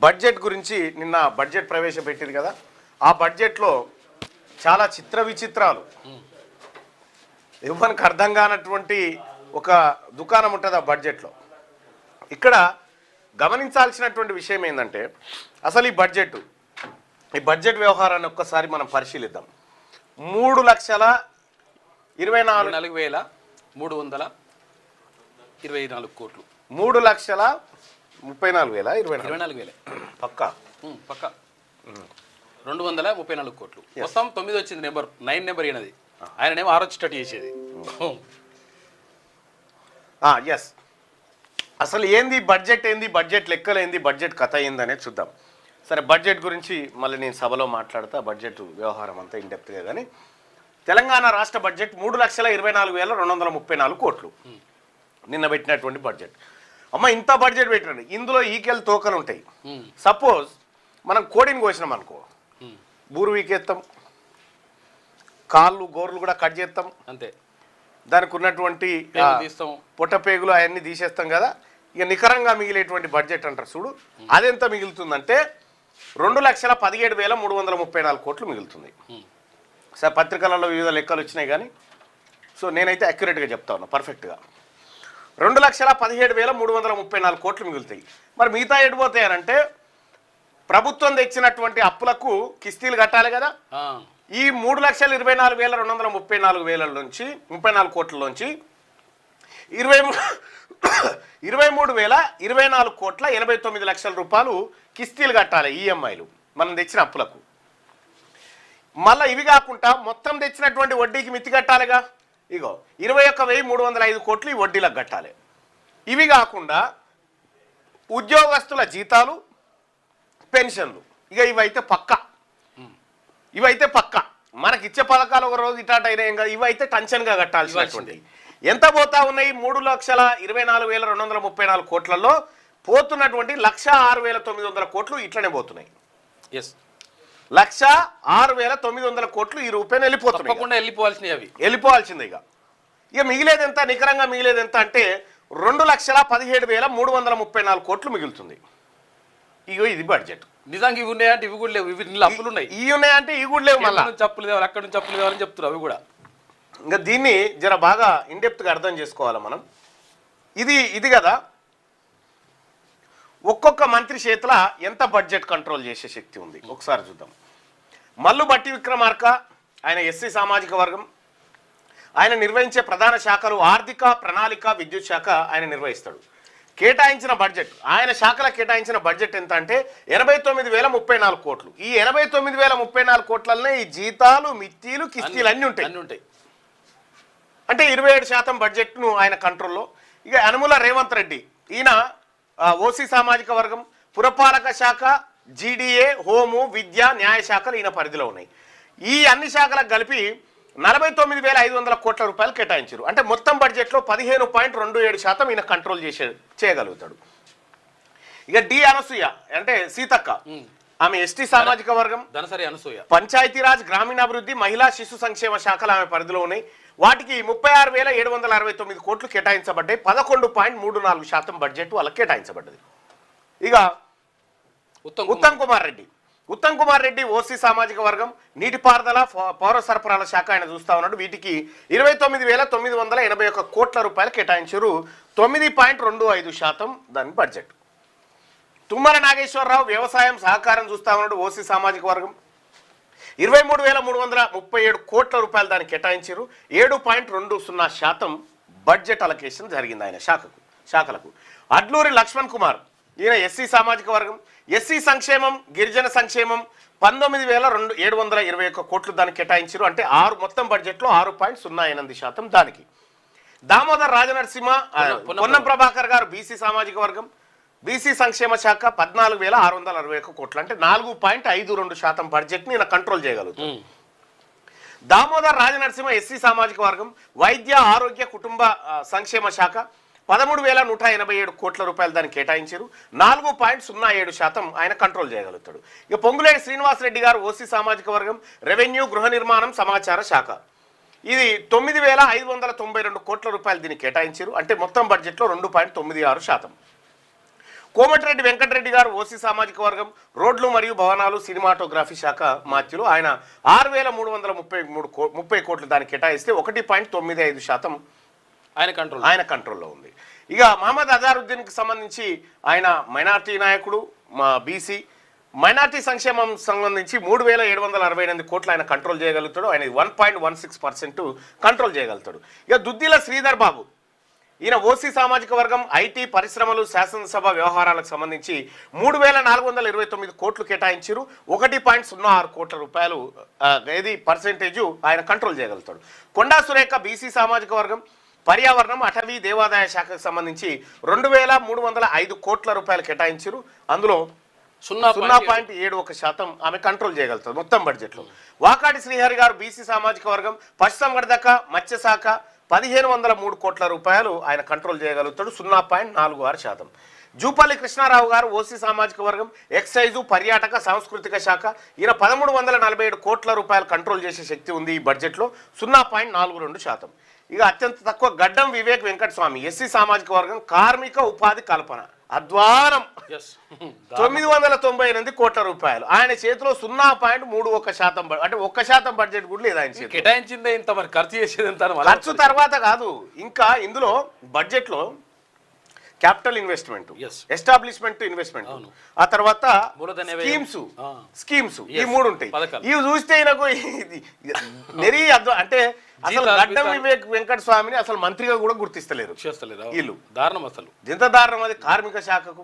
Budget గురించి నిన్న budget ప్రవేశపెట్టింది కదా, ఆ బడ్జెట్లో చాలా చిత్ర విచిత్రాలు, ఎవరికి అర్థం కానటువంటి ఒక దుకాణం ఉంటుంది ఆ బడ్జెట్లో. ఇక్కడ గమనించాల్సినటువంటి విషయం ఏంటంటే, అసలు ఈ బడ్జెట్ వ్యవహారాన్ని ఒక్కసారి మనం పరిశీలిద్దాం. 3,24,324 కోట్లు. 3,34,024 పక్కా 234 కోట్లు. మొత్తం 9 వచ్చింది, నెంబర్ 9 నెంబర్ అయినది. ఆయననేమో 6 వచ్చేటట్టు చేసేది. ఎస్. అసలు ఏంది బడ్జెట్, బడ్జెట్ లెక్కలు ఏంది, బడ్జెట్ కథ ఏందనేది చూద్దాం. సరే, బడ్జెట్ గురించి మళ్ళీ నేను సభలో మాట్లాడతా, బడ్జెట్ వ్యవహారం అంతా ఇన్డెప్త్గా. కానీ తెలంగాణ రాష్ట్ర బడ్జెట్ 3,24,234 కోట్లు నిన్న పెట్టినటువంటి బడ్జెట్. అమ్మ, ఇంత బడ్జెట్ పెట్టినండి, ఇందులో ఈకెల్ తోకలు ఉంటాయి. సపోజ్ మనం కోడిని కోసినాం అనుకో, బూరు వీకెత్తాం, కాళ్ళు గోర్లు కూడా కట్ చేస్తాం, అంతే. దానికి ఉన్నటువంటి పొట్టపేగులు అవన్నీ తీసేస్తాం కదా. ఇక నికరంగా మిగిలేటువంటి బడ్జెట్ అంటారు చూడు, అదెంత మిగులుతుందంటే 2,17,334 కోట్లు మిగులుతుంది. సార్, పత్రికలలో వివిధ లెక్కలు వచ్చినాయి కానీ, సో నేనైతే అక్యురేట్గా చెప్తా ఉన్నా, పర్ఫెక్ట్గా 2,17,334 కోట్లు మిగులుతాయి. మరి మిగతా ఎడిపోతాయి అనంటే, ప్రభుత్వం తెచ్చినటువంటి అప్పులకు కిస్తీలు కట్టాలి కదా. ఈ 3,24,234 నుంచి 34 కోట్లలోంచి 23,024 కోట్ల 89 లక్షల రూపాయలు కిస్తీలు కట్టాలి, ఈఎంఐలు మనం తెచ్చిన అప్పులకు. మళ్ళీ ఇవి కాకుండా మొత్తం తెచ్చినటువంటి వడ్డీకి మిత్తి కట్టాలిగా. ఇగో 21,305 కోట్లు ఈ వడ్డీలకు కట్టాలి. ఇవి కాకుండా ఉద్యోగస్తుల జీతాలు, పెన్షన్లు, ఇక ఇవైతే పక్కా మనకిచ్చే పథకాలు ఒక రోజు ఇటాట్ అయినాయి కదా, ఇవైతే టెన్షన్గా కట్టాల్సినటువంటి. ఎంత పోతా ఉన్నాయి? 3,24,234 కోట్లలో పోతున్నటువంటి 1,06,900 కోట్లు ఇట్లనే పోతున్నాయి. 1,06,900 కోట్లు ఈ రూపాయలు వెళ్ళిపోవాల్సింది. ఇక మిగిలేది ఎంత, నికరంగా మిగిలేది ఎంత అంటే 2,17,334 కోట్లు మిగులుతుంది. ఇగో ఇది బడ్జెట్. నిజంగా ఇవి ఉన్నాయంటే ఇవి కూడా లేవు, ఇవి అప్పులు ఉన్నాయి. ఇవి ఉన్నాయంటే ఇవి కూడా లేవు, మళ్ళీ చెప్పులు తేవాలి, అక్కడ నుంచి చెప్పులు తేవాలని చెప్తున్నారు అవి కూడా. ఇంకా దీన్ని జర బాగా ఇన్డెప్త్గా అర్థం చేసుకోవాలి మనం. ఇది కదా, ఒక్కొక్క మంత్రి చేతుల ఎంత బడ్జెట్ కంట్రోల్ చేసే శక్తి ఉంది ఒకసారి చూద్దాం. మల్లు బట్టి విక్రమార్క, ఆయన ఎస్సీ సామాజిక వర్గం, ఆయన నిర్వహించే ప్రధాన శాఖలు ఆర్థిక, ప్రణాళిక, విద్యుత్ శాఖ ఆయన నిర్వహిస్తాడు. కేటాయించిన బడ్జెట్, ఆయన శాఖల కేటాయించిన బడ్జెట్ ఎంత అంటే 89,034 కోట్లు. ఈ 89,034 కోట్లనే ఈ జీతాలు, మిత్తీలు, కిస్తీలు అన్నీ ఉంటాయి. అంటే 27% బడ్జెట్ను ఆయన కంట్రోల్లో. ఇక యనమల రేవంత్ రెడ్డి, ఈయన ఓసీ సామాజిక వర్గం, పురపాలక శాఖ, జీడీఏ, హోము, విద్య, న్యాయ శాఖలు ఈయన పరిధిలో ఉన్నాయి. ఈ అన్ని శాఖలకు కలిపి 49,500 కోట్ల రూపాయలు కేటాయించారు. అంటే మొత్తం బడ్జెట్లో 15.27% ఈయన కంట్రోల్ చేయగలుగుతాడు. ఇక డి అనసూయ అంటే సీతక్క, ఆమె ఎస్టీ సామాజిక వర్గం, ధనసరి అనసూయ, పంచాయతీరాజ్, గ్రామీణాభివృద్ధి, మహిళా శిశు సంక్షేమ శాఖలు ఆమె పరిధిలో ఉన్నాయి. వాటికి 36,769 కోట్లు కేటాయించబడ్డాయి. 11.34% బడ్జెట్ వాళ్ళకి కేటాయించబడ్డది. ఇక ఉత్తమ్ కుమార్ రెడ్డి ఓసీ సామాజిక వర్గం, నీటిపారుదల, పౌర సరఫరాల శాఖ ఆయన చూస్తా ఉన్నాడు. వీటికి 29,981 కోట్ల రూపాయలు కేటాయించారు. 9.25% దాని బడ్జెట్. తుమ్మల నాగేశ్వరరావు వ్యవసాయం, సహకారం చూస్తా ఉన్నాడు, ఓసీ సామాజిక వర్గం, 23,337 కోట్ల రూపాయలు దాన్ని కేటాయించారు. 7.20% బడ్జెట్ అలొకేషన్ జరిగింది ఆయన శాఖలకు. అడ్లూరి లక్ష్మణ్ కుమార్, ఈయన ఎస్సీ సామాజిక వర్గం, ఎస్సీ సంక్షేమం, గిరిజన సంక్షేమం 19,721 కోట్లు దానికి కేటాయించారు. అంటే మొత్తం బడ్జెట్లో 6.08% దానికి. దామోదర్ రాజనరసింహ, పొన్నం ప్రభాకర్ గారు బీసీ సామాజిక వర్గం, బీసీ సంక్షేమ శాఖ 14,661 కోట్లు. అంటే 4.52% బడ్జెట్ని ఈయన కంట్రోల్ చేయగలుగుతారు. దామోదర్ రాజనరసింహ ఎస్సీ సామాజిక వర్గం, వైద్య, ఆరోగ్య, కుటుంబ సంక్షేమ శాఖ 13,187 కోట్ల రూపాయలు దాన్ని కేటాయించారు. 4.07% ఆయన కంట్రోల్ చేయగలుగుతాడు. ఇక పొంగులేటి శ్రీనివాసరెడ్డి గారు ఓసీ సామాజిక వర్గం, రెవెన్యూ, గృహ నిర్మాణం, సమాచార శాఖ, ఇది 9,592 కోట్ల రూపాయలు దీన్ని కేటాయించారు. అంటే మొత్తం బడ్జెట్లో 2.96%. కోమటిరెడ్డి వెంకటరెడ్డి గారు ఓసీ సామాజిక వర్గం, రోడ్లు మరియు భవనాలు, సినిమాటోగ్రఫీ శాఖ మాత్యులు. ఆయన 6,330 కోట్లు దానికి కేటాయిస్తే 1.95% ఆయన కంట్రోల్లో ఉంది. ఇక మహమ్మద్ అజారుద్దీన్కి సంబంధించి ఆయన మైనార్టీ నాయకుడు, మా బీసీ మైనార్టీ సంక్షేమం సంబంధించి 3,768 కోట్లు ఆయన కంట్రోల్ చేయగలుగుతాడు. ఆయన 1.16% కంట్రోల్ చేయగలుగుతాడు. ఇక దుద్దిల శ్రీధర్ బాబు, ఈయన ఓసీ సామాజిక వర్గం, ఐటీ, పరిశ్రమలు, శాసనసభ వ్యవహారాలకు సంబంధించి 3,429 కోట్లు కేటాయించారు. 1.06 కోట్ల రూపాయలు ఏది పర్సెంటేజ్ ఆయన కంట్రోల్ చేయగలుగుతాడు. కొండా సురేఖ బీసీ సామాజిక వర్గం, పర్యావరణం, అటవీ, దేవాదాయ శాఖకు సంబంధించి 2,305 కోట్ల రూపాయలు కేటాయించారు. అందులో 0.71% ఆమె కంట్రోల్ చేయగలుగుతారు మొత్తం బడ్జెట్లో. వాకాటి శ్రీహరి గారు బీసీ సామాజిక వర్గం, పశుసంవర్ధక, మత్స్యశాఖ 1,503 కోట్ల రూపాయలు ఆయన కంట్రోల్ చేయగలుగుతాడు. 0.46%. జూపల్లి కృష్ణారావు గారు ఓసీ సామాజిక వర్గం, ఎక్సైజు, పర్యాటక, సాంస్కృతిక శాఖ, ఈయన 1,347 కోట్ల రూపాయలు కంట్రోల్ చేసే శక్తి ఉంది ఈ బడ్జెట్లో. 0.42%. ఇక అత్యంత తక్కువ గడ్డం వివేక్ వెంకటస్వామి, ఎస్సీ సామాజిక వర్గం, కార్మిక ఉపాధి కల్పన, అధ్వానం 998 కోట్ల రూపాయలు ఆయన చేతిలో. 0.31%, అంటే 1% బడ్జెట్ కూడా లేదు ఆయన చేతిలో. కేటాయించిందే ఇంత, మరి ఖర్చు చేసేది ఎంత? ఖర్చు తర్వాత కాదు, ఇంకా ఇందులో బడ్జెట్లో క్యాపిటల్ ఇన్వెస్ట్మెంట్, ఎస్టాబ్లిష్మెంట్ ఇన్వెస్ట్మెంట్, ఆ తర్వాత స్కీమ్స్ ఈ 3 ఉంటాయి. ఇవి చూస్తే నాకు అంటే అసలు గడ్డం వివేక్ వెంకట స్వామిని అసలు మంత్రిగా కూడా గుర్తిస్తలేరు వీళ్ళు. దారుణం, అసలు ఎంత దారుణం అది. కార్మిక శాఖకు